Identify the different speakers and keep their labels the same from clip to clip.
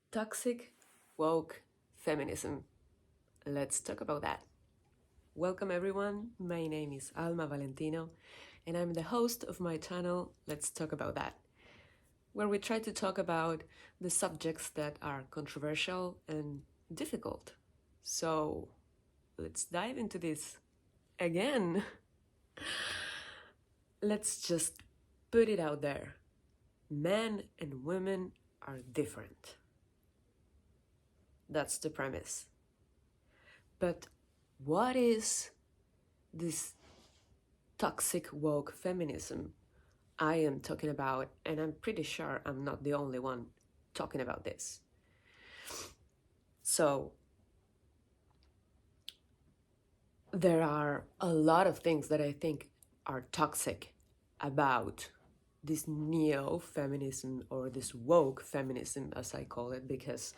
Speaker 1: Toxic woke feminism. Let's talk about that. Welcome everyone. My name is Alma Valentino and I'm the host of my channel Let's Talk About That, where we try to talk about the subjects that are controversial and difficult. So let's dive into this again. Let's just put it out there. Men and women are different. That's the premise. But what is this toxic woke feminism I am talking about? And I'm pretty sure I'm not the only one talking about this. So there are a lot of things that I think are toxic about this neo-feminism, or this woke feminism as I call it, because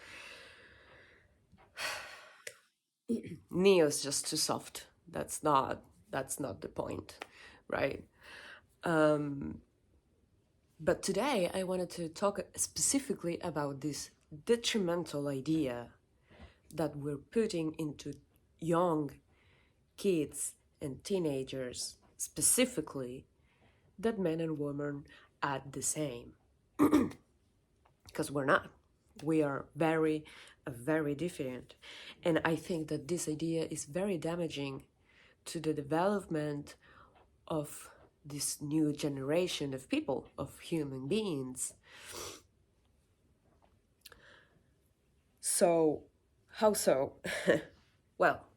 Speaker 1: neo is just too soft. That's not the point, right? But today I wanted to talk specifically about this detrimental idea that we're putting into young kids and teenagers specifically, that men and women are the same. Because we're not. We are very, very different. And I think that this idea is very damaging to the development of this new generation of people, of human beings. So, how so? Well,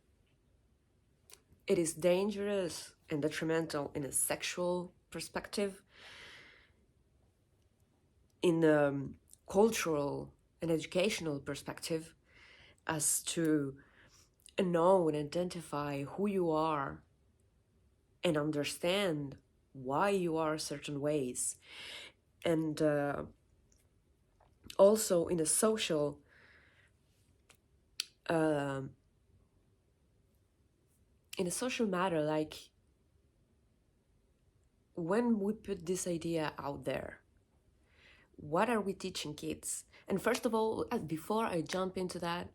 Speaker 1: it is dangerous and detrimental in a sexual perspective, in a cultural and educational perspective, as to know and identify who you are and understand why you are certain ways, and also in a social matter, like when we put this idea out there, what are we teaching kids? And first of all, before I jump into that,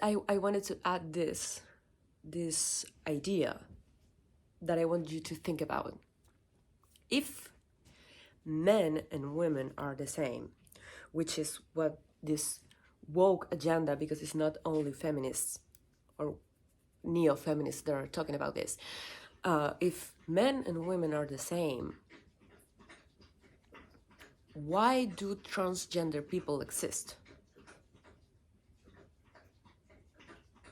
Speaker 1: I wanted to add this idea that I want you to think about. If men and women are the same, which is what this woke agenda, because it's not only feminists or neo-feminists that are talking about this, if men and women are the same, why do transgender people exist?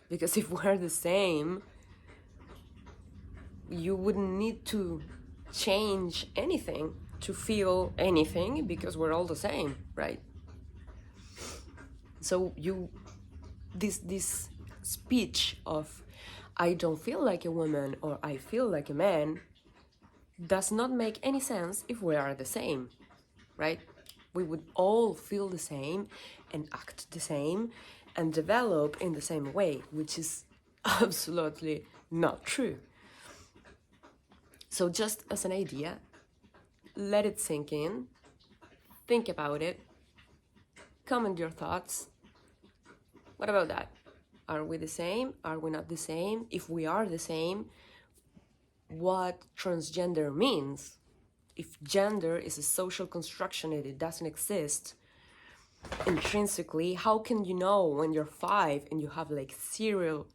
Speaker 1: Because if we're the same, you wouldn't need to change anything to feel anything, because we're all the same, right? So this speech of I don't feel like a woman or I feel like a man does not make any sense if we are the same, right? We would all feel the same and act the same and develop in the same way, which is absolutely not true. So just as an idea, let it sink in, think about it, comment your thoughts. What about that? Are we the same? Are we not the same? If we are the same, what transgender means? If gender is a social construction and it doesn't exist intrinsically, how can you know when you're 5 and you have like zero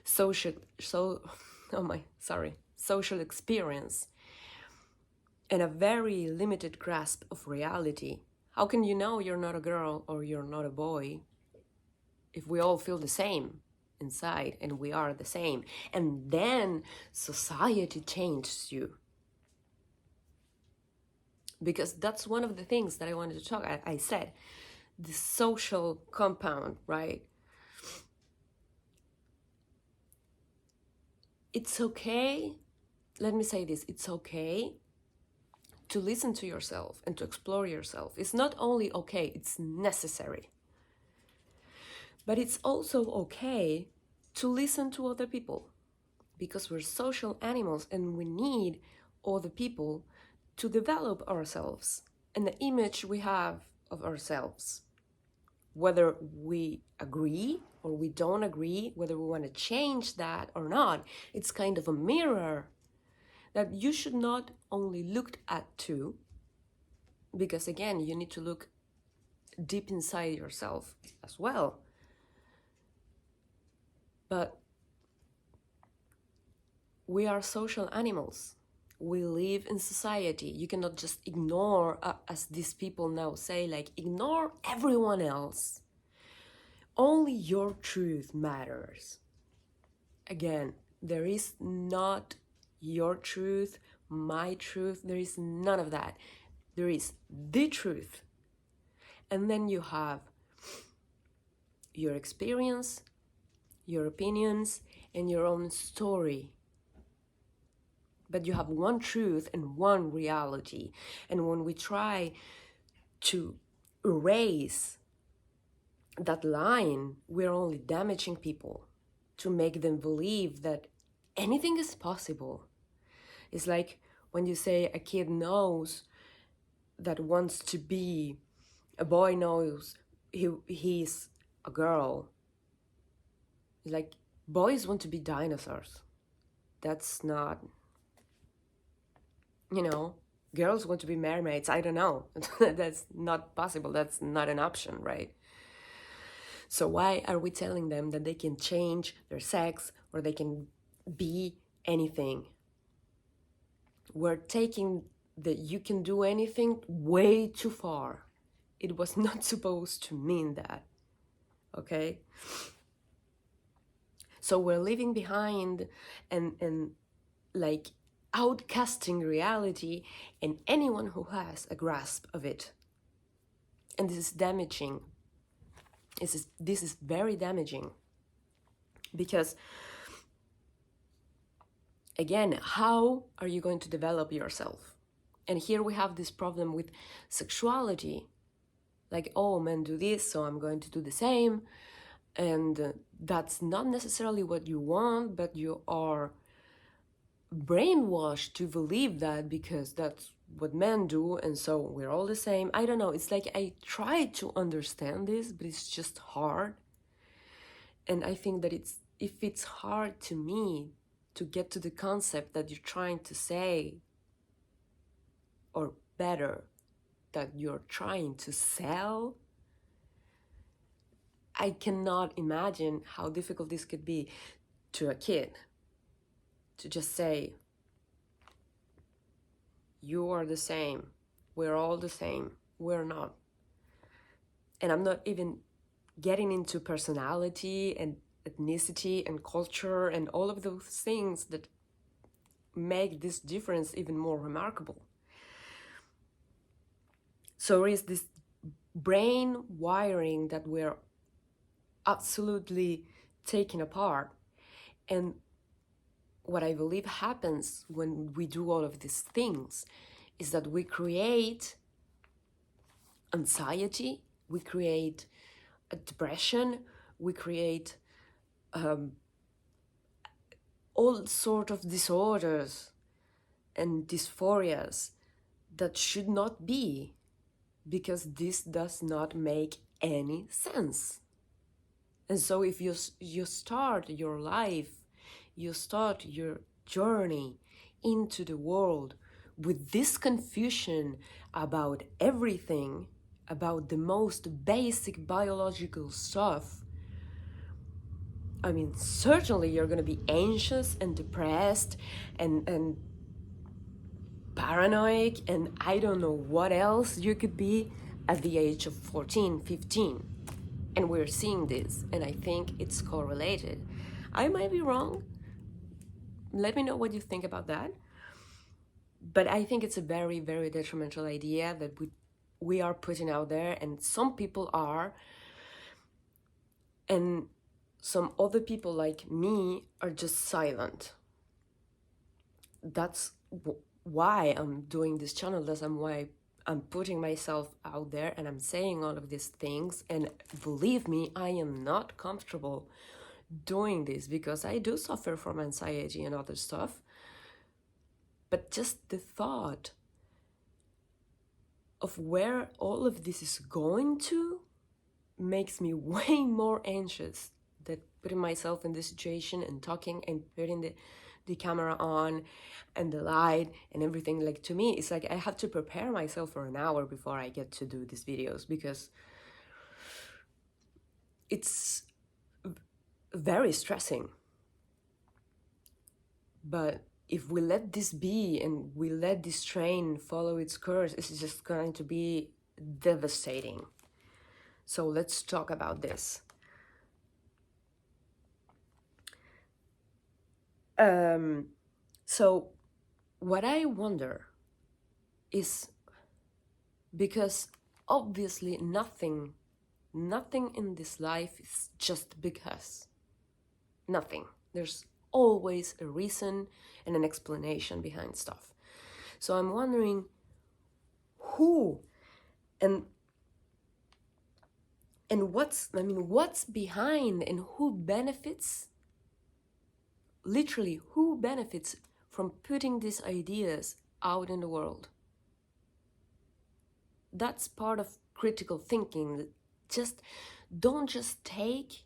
Speaker 1: social experience and a very limited grasp of reality? How can you know you're not a girl or you're not a boy if we all feel the same inside and we are the same? And then society changes you. Because that's one of the things that I wanted to talk. I said the social compound, right? It's okay, let me say this, it's okay to listen to yourself and to explore yourself. It's not only okay, it's necessary. But it's also okay to listen to other people, because we're social animals and we need other people to develop ourselves. And the image we have of ourselves. Whether we agree or we don't agree, whether we want to change that or not, it's kind of a mirror that you should not only look at too, because again, you need to look deep inside yourself as well. But we are social animals. We live in society. You cannot just ignore, as these people now say, like, ignore everyone else. Only your truth matters. Again, there is not your truth, my truth. There is none of that. There is the truth. And then you have your experience, your opinions, and your own story. But you have one truth and one reality. And when we try to erase that line, we're only damaging people to make them believe that anything is possible. It's like when you say a kid knows that wants to be, a boy knows he's a girl. It's like boys want to be dinosaurs. That's not, girls want to be mermaids. I don't know. That's not possible. That's not an option, right? So why are we telling them that they can change their sex or they can be anything? We're taking the you can do anything way too far. It was not supposed to mean that, okay? So we're leaving behind and like outcasting reality and anyone who has a grasp of it. And this is damaging. This is very damaging, because again, how are you going to develop yourself? And here we have this problem with sexuality. Like, oh, men do this, so I'm going to do the same. And that's not necessarily what you want, but you are brainwashed to believe that because that's what men do, and so we're all the same. I don't know. It's like I try to understand this, but it's just hard. And I think that if it's hard to me to get to the concept that you're trying to say, or better, that you're trying to sell, I cannot imagine how difficult this could be to a kid to just say, you are the same, we're all the same. We're not. And I'm not even getting into personality and ethnicity and culture and all of those things that make this difference even more remarkable. So there is this brain wiring that we're absolutely taken apart. And what I believe happens when we do all of these things is that we create anxiety, we create a depression, we create all sort of disorders and dysphorias that should not be, because this does not make any sense. And so if you start your life, you start your journey into the world with this confusion about everything, about the most basic biological stuff, I mean, certainly you're going to be anxious and depressed and paranoid, and I don't know what else you could be at the age of 14, 15. And we're seeing this, and I think it's correlated. I might be wrong. Let me know what you think about that. But I think it's a very, very detrimental idea that we are putting out there, and some people are, and some other people like me are just silent. That's why I'm doing this channel. That's why I'm putting myself out there and I'm saying all of these things. And believe me, I am not comfortable doing this because I do suffer from anxiety and other stuff. But just the thought of where all of this is going to makes me way more anxious than putting myself in this situation and talking and putting the camera on and the light and everything. Like, to me, it's like I have to prepare myself for an hour before I get to do these videos, because it's very stressing. But if we let this be and we let this train follow its course, it's just going to be devastating. So let's talk about this. So what I wonder is, because obviously nothing in this life is just because. Nothing. There's always a reason and an explanation behind stuff. So I'm wondering who and what's behind, and who benefits, literally who benefits from putting these ideas out in the world. That's part of critical thinking. Don't just take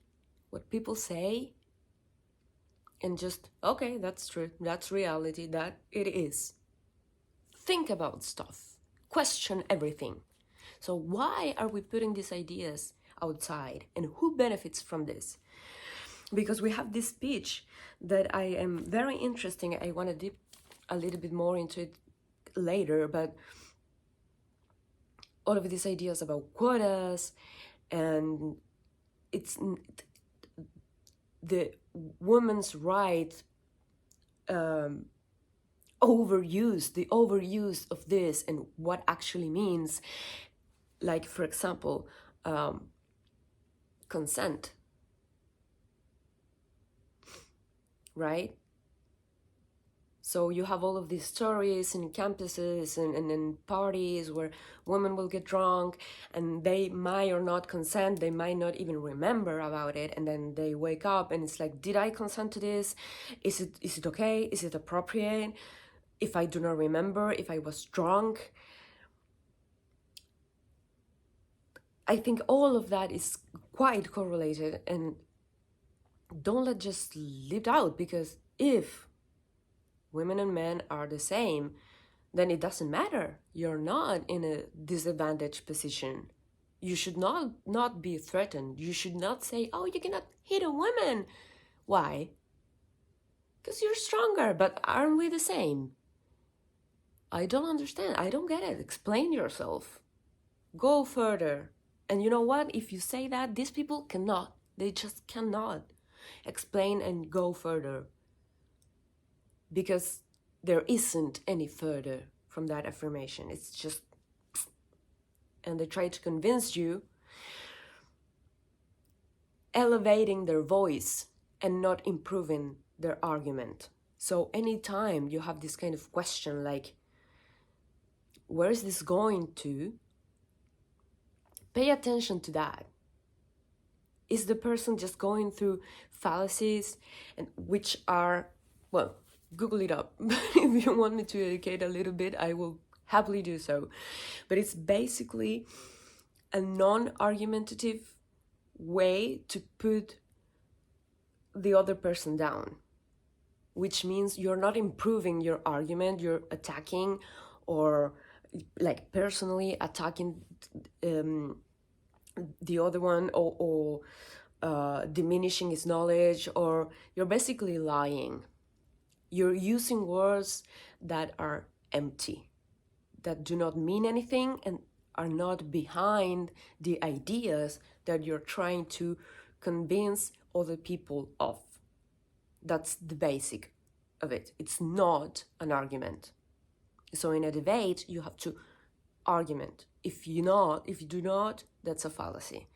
Speaker 1: what people say and just, okay, that's true, that's reality, that it is. Think about stuff, question everything. So why are we putting these ideas outside, and who benefits from this? Because we have this speech that I am very interesting. I want to dip a little bit more into it later, but all of these ideas about quotas, and it's the woman's right, the overuse of this and what actually means. Like, for example, consent, right? So you have all of these stories in campuses and in parties where women will get drunk and they might or not consent, they might not even remember about it, and then they wake up and it's like, did I consent to this? Is it okay? Is it appropriate? If I do not remember, if I was drunk. I think all of that is quite correlated, and don't let just leave out, because if women and men are the same, then it doesn't matter. You're not in a disadvantaged position. You should not be threatened. You should not say, oh, you cannot hit a woman. Why? Because you're stronger, but aren't we the same? I don't understand. I don't get it. Explain yourself. Go further. And you know what? If you say that, these people cannot. They just cannot explain and go further, because there isn't any further from that affirmation. It's just, and they try to convince you, elevating their voice and not improving their argument. So anytime you have this kind of question like, where is this going to? Pay attention to that. Is the person just going through fallacies, and which are, well, Google it up. If you want me to educate a little bit, I will happily do so. But it's basically a non-argumentative way to put the other person down, which means you're not improving your argument, you're attacking, or like personally attacking the other one, or diminishing his knowledge, or you're basically lying. You're using words that are empty, that do not mean anything, and are not behind the ideas that you're trying to convince other people of. That's the basic of it. It's not an argument. So in a debate, you have to argument. If you do not, that's a fallacy.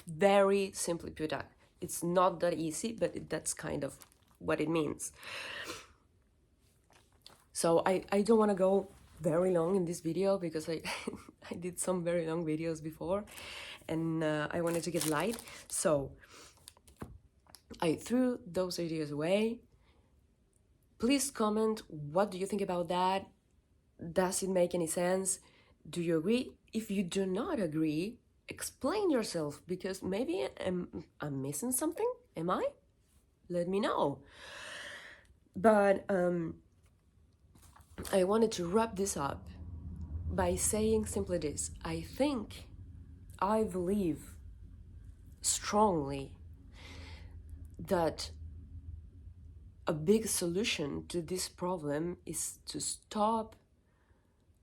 Speaker 1: Very simply put that. It's not that easy, but that's kind of what it means. So I don't want to go very long in this video, because I I did some very long videos before, and I wanted to get light. So I threw those ideas away. Please comment, what do you think about that? Does it make any sense? Do you agree? If you do not agree, explain yourself, because maybe I'm missing something. Am I? Let me know. But I wanted to wrap this up by saying simply this. I believe strongly that a big solution to this problem is to stop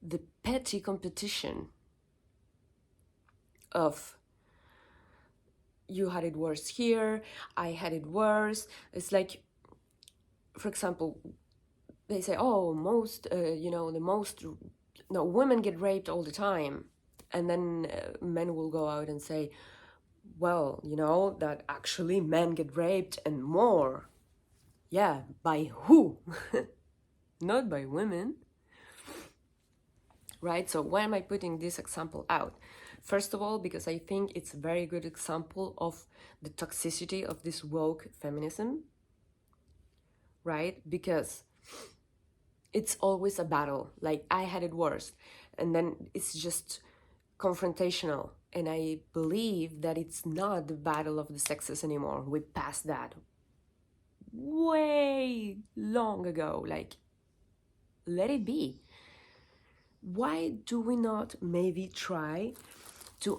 Speaker 1: the petty competition of you had it worse here, I had it worse. It's like, for example, they say, oh, women get raped all the time. And then men will go out and say, well, that actually men get raped and more. Yeah, by who? Not by women. Right? So why am I putting this example out? First of all, because I think it's a very good example of the toxicity of this woke feminism, right? Because it's always a battle. Like, I had it worse. And then it's just confrontational. And I believe that it's not the battle of the sexes anymore. We passed that way long ago. Like, let it be. Why do we not maybe try to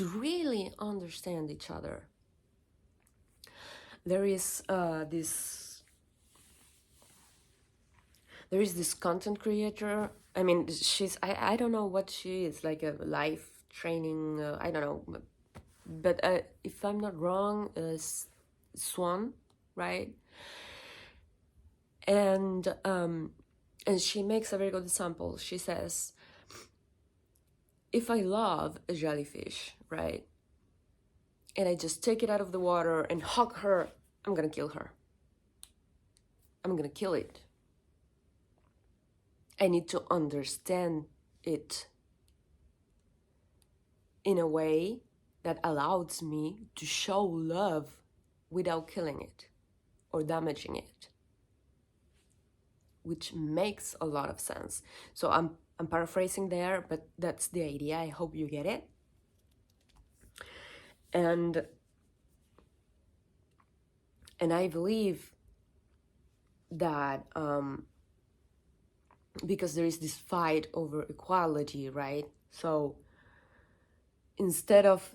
Speaker 1: really understand each other? There is this content creator. I mean, I don't know what she is, like a life training, I don't know, but if I'm not wrong, Swan, right? And she makes a very good example. She says, if I love a jellyfish, right, and I just take it out of the water and hug her, I'm gonna kill her. I'm gonna kill it. I need to understand it in a way that allows me to show love without killing it or damaging it, which makes a lot of sense. So I'm paraphrasing there, but that's the idea. I hope you get it. And I believe that because there is this fight over equality, right? So instead of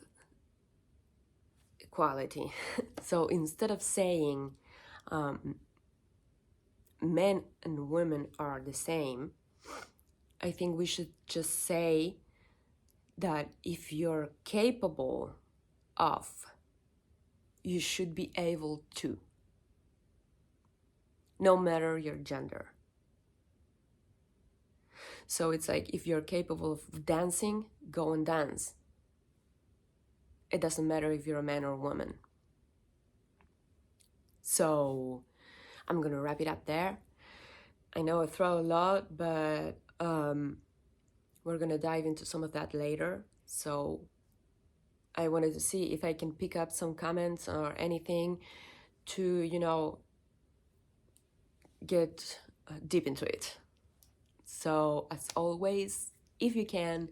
Speaker 1: equality, so instead of saying men and women are the same, I think we should just say that if you're capable of, you should be able to, no matter your gender. So it's like, if you're capable of dancing, go and dance. It doesn't matter if you're a man or a woman. So I'm gonna wrap it up there. I know I throw a lot, but we're gonna dive into some of that later. So I wanted to see if I can pick up some comments or anything to, get deep into it. So as always, if you can,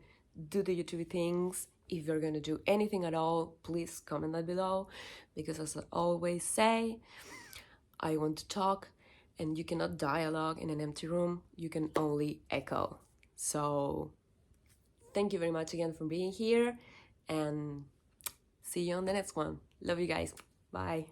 Speaker 1: do the YouTube things. If you're gonna do anything at all, please comment that below, because as I always say, I want to talk, and you cannot dialogue in an empty room. You can only echo. So thank you very much again for being here, and see you on the next one. Love you guys. Bye.